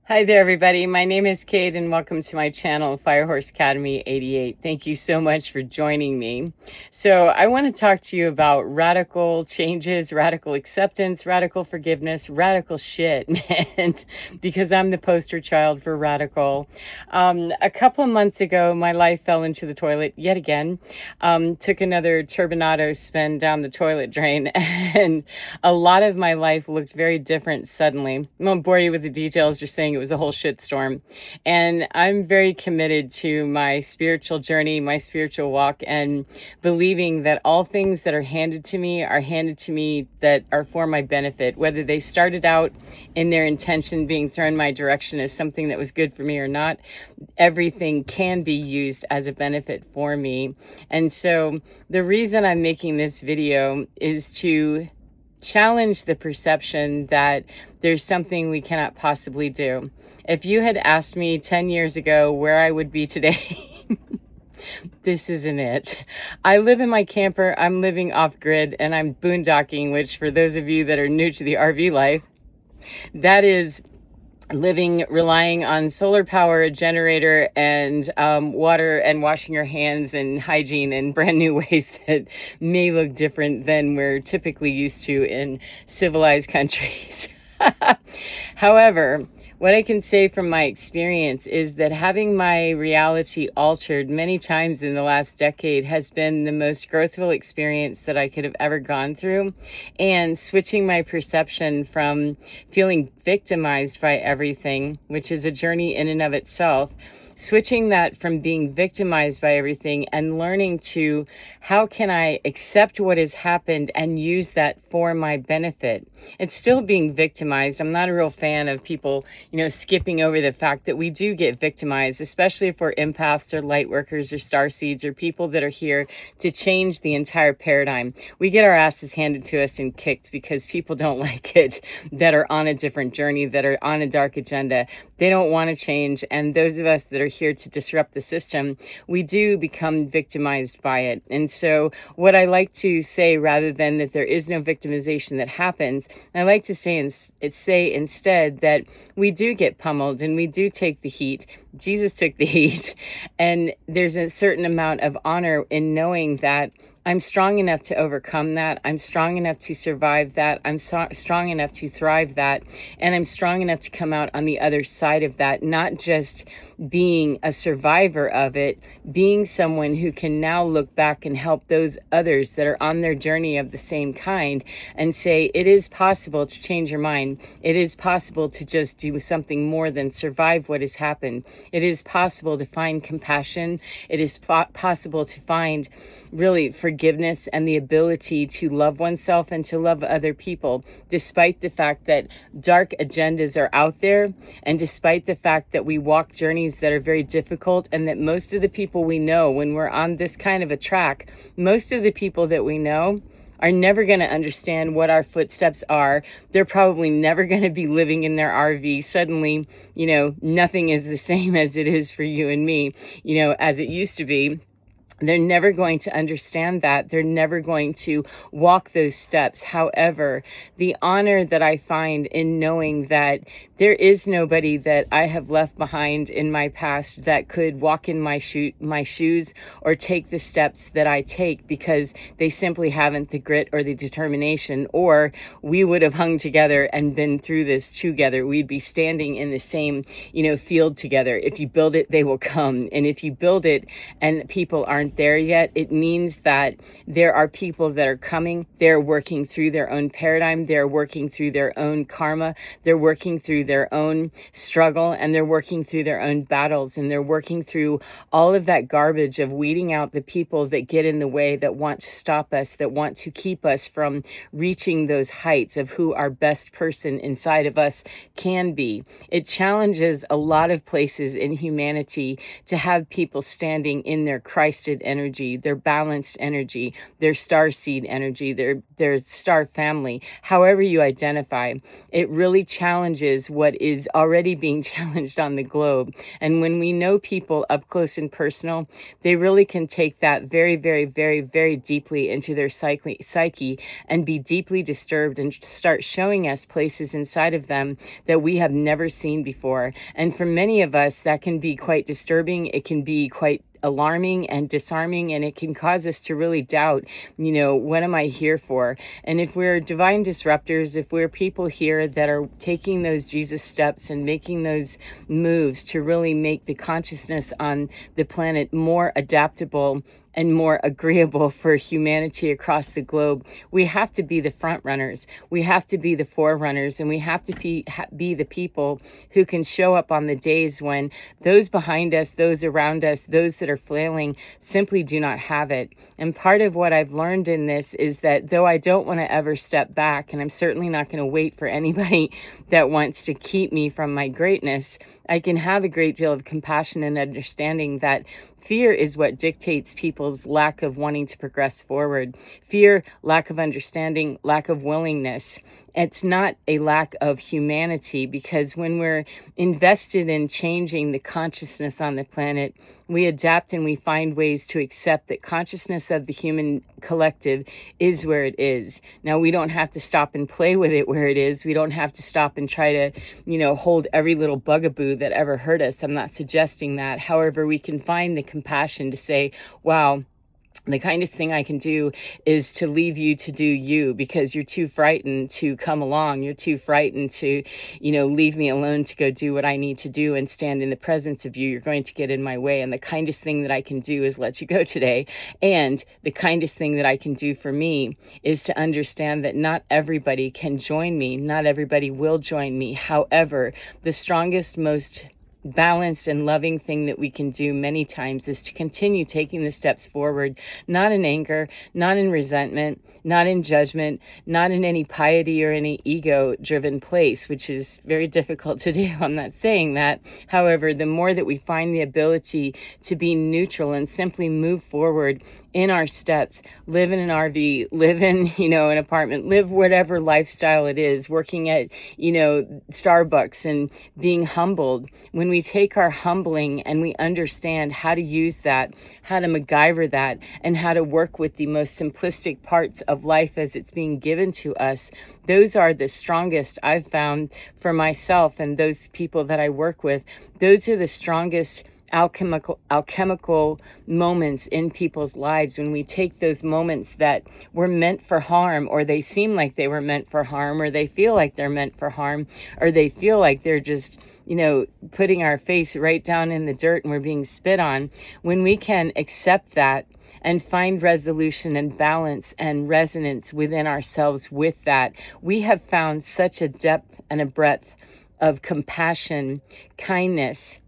Hi there, everybody. My name is Kate, and welcome to my channel, Firehorse Academy 88. Thank you so much for joining me. So I want to talk to you about radical changes, radical acceptance, radical forgiveness, radical shit, and because I'm the poster child for radical. A couple of months ago, my life fell into the toilet yet again. Took another turbinado spin down the toilet drain, and a lot of my life looked very different suddenly. I won't bore you with the details, just saying it was a whole shitstorm. And I'm very committed to my spiritual journey, my spiritual walk, and believing that all things that are handed to me that are for my benefit, whether they started out in their intention being thrown my direction as something that was good for me or not. Everything can be used as a benefit for me. And so the reason I'm making this video is to challenge the perception that there's something we cannot possibly do. If you had asked me 10 years ago where I would be today, this isn't it. I live in my camper, I'm living off grid, and I'm boondocking, which for those of you that are new to the RV life, that is relying on solar power, a generator, and water, and washing your hands, and hygiene in brand new ways that may look different than we're typically used to in civilized countries. However, what I can say from my experience is that having my reality altered many times in the last decade has been the most growthful experience that I could have ever gone through. And switching my perception from feeling victimized by everything, which is a journey in and of itself, switching that from being victimized by everything and learning to how can I accept what has happened and use that for my benefit. It's still being victimized. I'm not a real fan of people, skipping over the fact that we do get victimized, especially if we're empaths or light workers or starseeds or people that are here to change the entire paradigm. We get our asses handed to us and kicked because people don't like it, that are on a different journey, that are on a dark agenda. They don't want to change. And those of us that are here to disrupt the system, we do become victimized by it. And so what I like to say, rather than that there is no victimization that happens, I like to say instead that we do get pummeled and we do take the heat. Jesus took the heat. And there's a certain amount of honor in knowing that I'm strong enough to overcome that. I'm strong enough to survive that. I'm strong enough to thrive that. And I'm strong enough to come out on the other side of that, not just being a survivor of it, being someone who can now look back and help those others that are on their journey of the same kind and say, it is possible to change your mind. It is possible to just do something more than survive what has happened. It is possible to find compassion. It is possible to find really forgiveness and the ability to love oneself and to love other people, despite the fact that dark agendas are out there, and despite the fact that we walk journeys that are very difficult, and that most of the people we know, when we're on this kind of a track, most of the people that we know are never going to understand what our footsteps are. They're probably never going to be living in their RV. Suddenly, nothing is the same as it is for you and me, as it used to be. They're never going to understand that. They're never going to walk those steps. However, the honor that I find in knowing that there is nobody that I have left behind in my past that could walk in my shoes or take the steps that I take, because they simply haven't the grit or the determination, or we would have hung together and been through this together. We'd be standing in the same, field together. If you build it, they will come. And if you build it and people aren't there yet, it means that there are people that are coming. They're working through their own paradigm. They're working through their own karma. They're working through their own struggle, and they're working through their own battles, and they're working through all of that garbage of weeding out the people that get in the way, that want to stop us, that want to keep us from reaching those heights of who our best person inside of us can be. It challenges a lot of places in humanity to have people standing in their Christed accepted energy, their balanced energy, their star seed energy, their star family, however you identify. It really challenges what is already being challenged on the globe. And when we know people up close and personal, they really can take that very, very, very, very deeply into their psyche and be deeply disturbed and start showing us places inside of them that we have never seen before. And for many of us, that can be quite disturbing. It can be quite alarming and disarming, and it can cause us to really doubt, what am I here for? And if we're divine disruptors, if we're people here that are taking those Jesus steps and making those moves to really make the consciousness on the planet more adaptable and more agreeable for humanity across the globe, we have to be the front runners. We have to be the forerunners, and we have to be the people who can show up on the days when those behind us, those around us, those that are flailing simply do not have it. And part of what I've learned in this is that though I don't want to ever step back, and I'm certainly not going to wait for anybody that wants to keep me from my greatness, I can have a great deal of compassion and understanding that fear is what dictates people's lack of wanting to progress forward. Fear, lack of understanding, lack of willingness. It's not a lack of humanity, because when we're invested in changing the consciousness on the planet, we adapt and we find ways to accept that consciousness of the human collective is where it is. Now, we don't have to stop and play with it where it is. We don't have to stop and try to, hold every little bugaboo that ever hurt us. I'm not suggesting that. However, we can find the compassion to say, wow, the kindest thing I can do is to leave you to do you, because you're too frightened to come along. You're too frightened to, leave me alone to go do what I need to do and stand in the presence of you. You're going to get in my way. And the kindest thing that I can do is let you go today. And the kindest thing that I can do for me is to understand that not everybody can join me. Not everybody will join me. However, the strongest, most balanced and loving thing that we can do many times is to continue taking the steps forward, not in anger, not in resentment, not in judgment, not in any piety or any ego-driven place, which is very difficult to do. I'm not saying that. However, the more that we find the ability to be neutral and simply move forward in our steps, live in an RV, live in, an apartment, live whatever lifestyle it is, working at, Starbucks and being humbled. When we take our humbling and we understand how to use that, how to MacGyver that, and how to work with the most simplistic parts of life as it's being given to us, those are the strongest I've found for myself and those people that I work with. Those are the strongest alchemical moments in people's lives, when we take those moments that were meant for harm, or they seem like they were meant for harm, or they feel like they're meant for harm, or they feel like they're just putting our face right down in the dirt and we're being spit on. When we can accept that and find resolution and balance and resonance within ourselves with that, we have found such a depth and a breadth of compassion, kindness,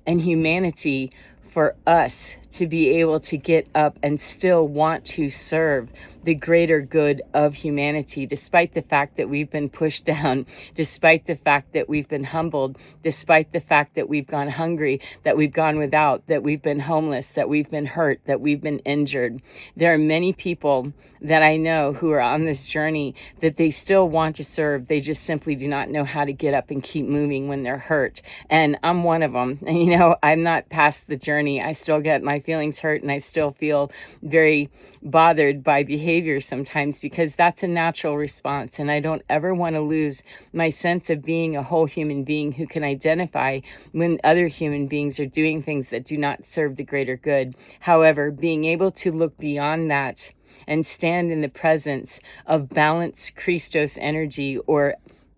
and humanity for us to be able to get up and still want to serve the greater good of humanity, despite the fact that we've been pushed down, despite the fact that we've been humbled, despite the fact that we've gone hungry, that we've gone without, that we've been homeless, that we've been hurt, that we've been injured. There are many people that I know who are on this journey that they still want to serve. They just simply do not know how to get up and keep moving when they're hurt. And I'm one of them. And, I'm not past the journey. I still get my feelings hurt, and I still feel very bothered by behavior sometimes, because that's a natural response. And I don't ever want to lose my sense of being a whole human being who can identify when other human beings are doing things that do not serve the greater good. However, being able to look beyond that and stand in the presence of balanced Christos energy, or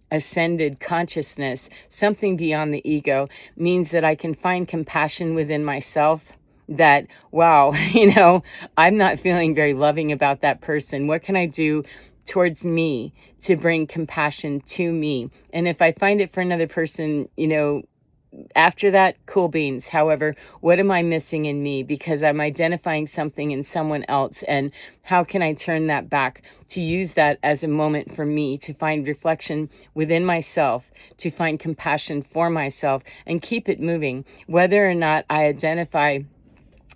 ascended consciousness, something beyond the ego, means that I can find compassion within myself. That, wow, I'm not feeling very loving about that person. What can I do towards me to bring compassion to me? And if I find it for another person, after that, cool beans. However, what am I missing in me? Because I'm identifying something in someone else. And how can I turn that back to use that as a moment for me to find reflection within myself, to find compassion for myself, and keep it moving? Whether or not I identify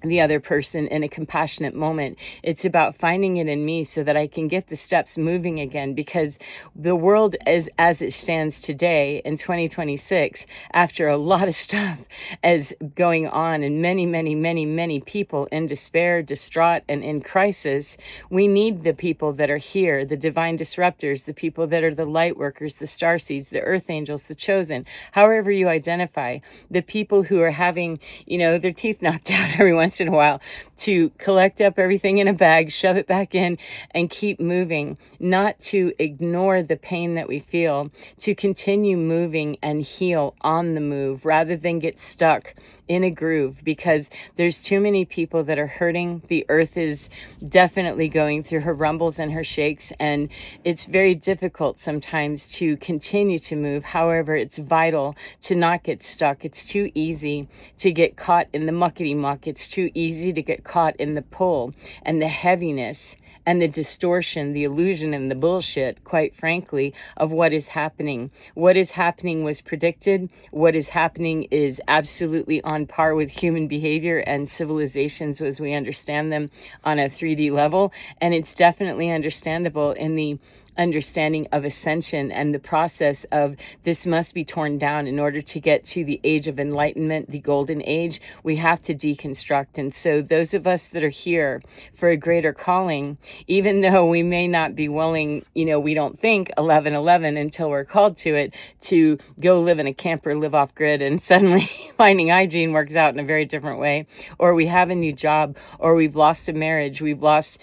the other person in a compassionate moment. It's about finding it in me so that I can get the steps moving again, because the world as it stands today in 2026, after a lot of stuff is going on and many people in despair, distraught, and in crisis, we need the people that are here, the divine disruptors, the people that are the light workers, the star seeds, the earth angels, the chosen, however you identify, the people who are having, their teeth knocked out every once in a while, to collect up everything in a bag, shove it back in, and keep moving, not to ignore the pain that we feel, to continue moving and heal on the move rather than get stuck in a groove, because there's too many people that are hurting. The earth is definitely going through her rumbles and her shakes, and it's very difficult sometimes to continue to move. However, it's vital to not get stuck. It's too easy to get caught in the muckety muck. It's too easy to get caught in the pull and the heaviness and the distortion, the illusion, and the bullshit, quite frankly, of what is happening. What is happening was predicted. What is happening is absolutely on par with human behavior and civilizations as we understand them on a 3D level. And it's definitely understandable in the understanding of ascension and the process of this must be torn down in order to get to the age of enlightenment, the golden age. We have to deconstruct. And so those of us that are here for a greater calling, even though we may not be willing, we don't think 1111 until we're called to it, to go live in a camper, live off grid, and suddenly finding hygiene works out in a very different way, or we have a new job, or we've lost a marriage, we've lost,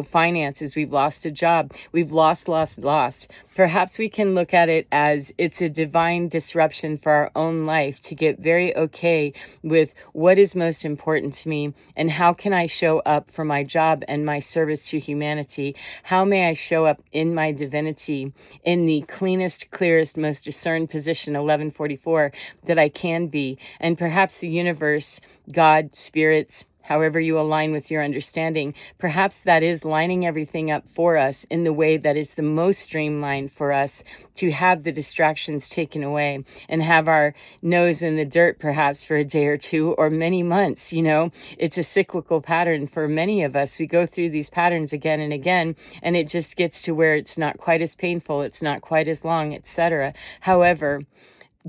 finances, we've lost a job, we've lost. Perhaps we can look at it as it's a divine disruption for our own life to get very okay with what is most important to me and how can I show up for my job and my service to humanity. How may I show up in my divinity in the cleanest, clearest, most discerned position, 1144, that I can be. And perhaps the universe, God, spirits, however you align with your understanding, perhaps that is lining everything up for us in the way that is the most streamlined for us to have the distractions taken away and have our nose in the dirt perhaps for a day or two or many months. It's a cyclical pattern for many of us. We go through these patterns again and again, and it just gets to where it's not quite as painful, it's not quite as long, etc. However,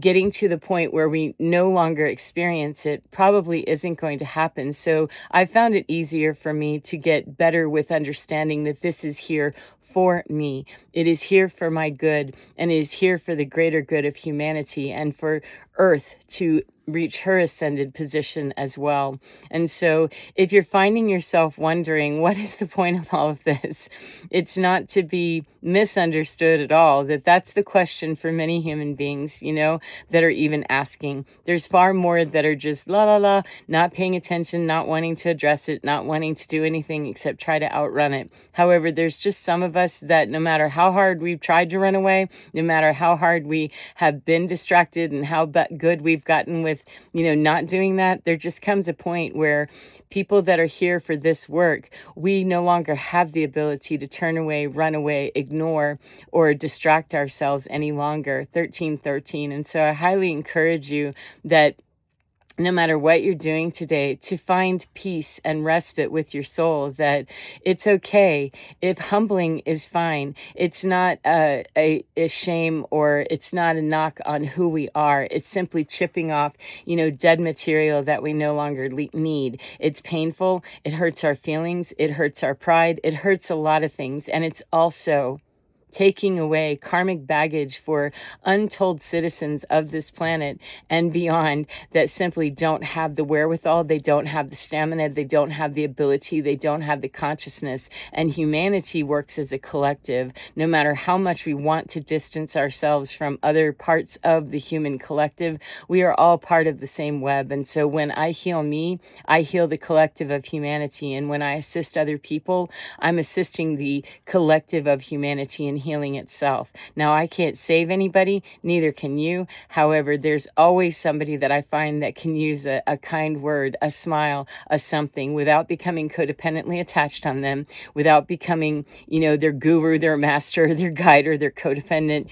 getting to the point where we no longer experience it probably isn't going to happen. So I found it easier for me to get better with understanding that this is here for me. It is here for my good, and it is here for the greater good of humanity and for Earth to reach her ascended position as well. And so if you're finding yourself wondering, what is the point of all of this? It's not to be misunderstood at all, that's the question for many human beings, that are even asking. There's far more that are just not paying attention, not wanting to address it, not wanting to do anything except try to outrun it. However, there's just some of us that no matter how hard we've tried to run away, no matter how hard we have been distracted and how good we've gotten with not doing that, there just comes a point where people that are here for this work, we no longer have the ability to turn away, run away, ignore, or distract ourselves any longer. 1313. And so I highly encourage you that no matter what you're doing today, to find peace and respite with your soul, that it's okay if humbling is fine. It's not a shame, or it's not a knock on who we are. It's simply chipping off, dead material that we no longer need. It's painful. It hurts our feelings. It hurts our pride. It hurts a lot of things. And it's also taking away karmic baggage for untold citizens of this planet and beyond that simply don't have the wherewithal, they don't have the stamina, they don't have the ability, they don't have the consciousness. And humanity works as a collective. No matter how much we want to distance ourselves from other parts of the human collective, we are all part of the same web. And so when I heal me, I heal the collective of humanity. And when I assist other people, I'm assisting the collective of humanity in healing itself. Now, I can't save anybody, neither can you. However, there's always somebody that I find that can use a kind word, a smile, a something, without becoming codependently attached on them, without becoming, their guru, their master, their guide, or their codependent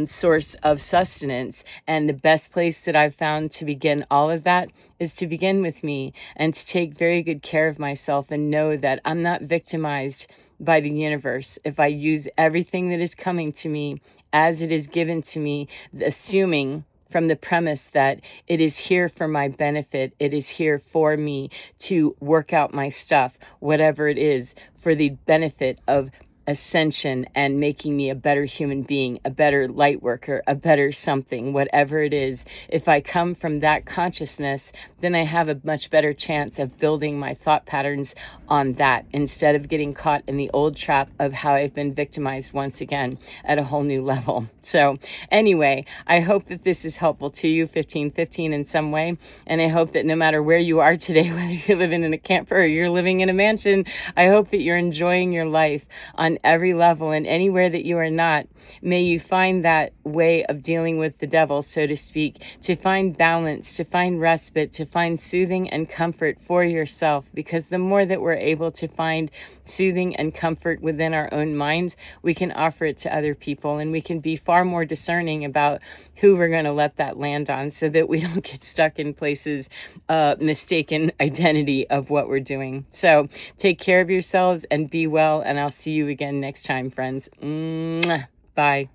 source of sustenance. And the best place that I've found to begin all of that is to begin with me and to take very good care of myself and know that I'm not victimized by the universe. If I use everything that is coming to me as it is given to me, assuming from the premise that it is here for my benefit, it is here for me to work out my stuff, whatever it is, for the benefit of ascension and making me a better human being, a better light worker, a better something, whatever it is. If I come from that consciousness, then I have a much better chance of building my thought patterns on that instead of getting caught in the old trap of how I've been victimized once again at a whole new level. So anyway, I hope that this is helpful to you, 1515 in some way. And I hope that no matter where you are today, whether you're living in a camper or you're living in a mansion, I hope that you're enjoying your life on every level, and anywhere that you are not, may you find that way of dealing with the devil, so to speak, to find balance, to find respite, to find soothing and comfort for yourself. Because the more that we're able to find soothing and comfort within our own minds, we can offer it to other people, and we can be far more discerning about who we're going to let that land on, so that we don't get stuck in places mistaken identity of what we're doing. So take care of yourselves and be well, and I'll see you again next time, friends. Mwah. Bye.